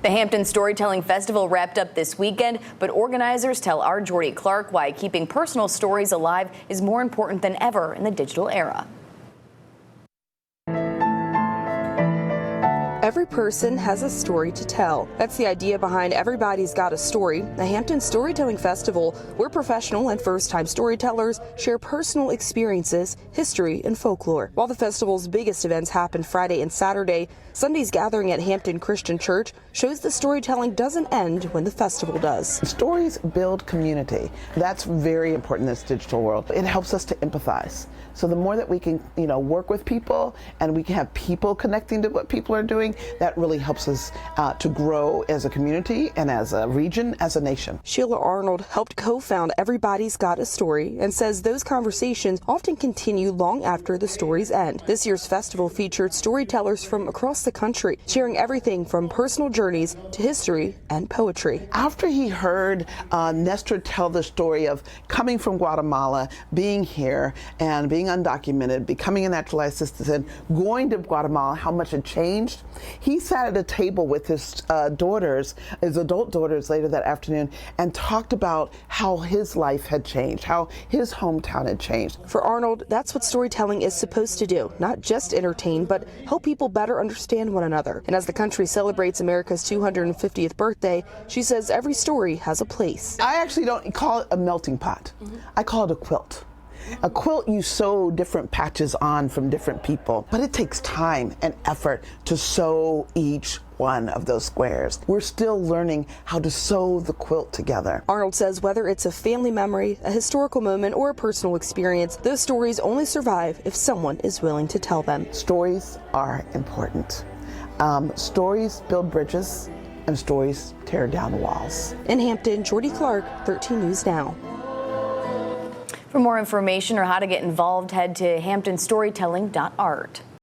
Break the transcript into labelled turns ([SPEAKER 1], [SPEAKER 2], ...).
[SPEAKER 1] The Hampton Storytelling Festival wrapped up this weekend, but organizers tell our Jordy Clark why keeping personal stories alive is more important than ever in the digital era.
[SPEAKER 2] Every person has a story to tell. That's the idea behind Everybody's Got a Story, the Hampton Storytelling Festival, where professional and first-time storytellers share personal experiences, history, and folklore. While the festival's biggest events happen Friday and Saturday, Sunday's gathering at Hampton Christian Church shows the storytelling doesn't end when the festival does.
[SPEAKER 3] Stories build community. That's very important in this digital world. It helps us to empathize. So the more that we can, work with people and we can have people connecting to what people are doing, that really helps us to grow as a community and as a region, as a nation.
[SPEAKER 2] Sheila Arnold helped co-found Everybody's Got a Story and says those conversations often continue long after the stories end. This year's festival featured storytellers from across the country, sharing everything from personal journeys to history and poetry.
[SPEAKER 3] After he heard Nestor tell the story of coming from Guatemala, being here and being undocumented, becoming a naturalized citizen, going to Guatemala, how much had changed, he sat at a table with his daughters, his adult daughters later that afternoon, and talked about how his life had changed, how his hometown had changed.
[SPEAKER 2] For Arnold, that's what storytelling is supposed to do, not just entertain, but help people better understand one another. And as the country celebrates America's 250th birthday, she says every story has a place.
[SPEAKER 3] I actually don't call it a melting pot. I call it a quilt. A quilt, you sew different patches on from different people, but it takes time and effort to sew each one of those squares. We're still learning how to sew the quilt together.
[SPEAKER 2] Arnold says whether it's a family memory, a historical moment, or a personal experience, those stories only survive if someone is willing to tell them.
[SPEAKER 3] Stories are important. Stories build bridges, and stories tear down walls.
[SPEAKER 2] In Hampton, Jordy Clark, 13 News Now.
[SPEAKER 1] For more information or how to get involved, head to hamptonstorytelling.art.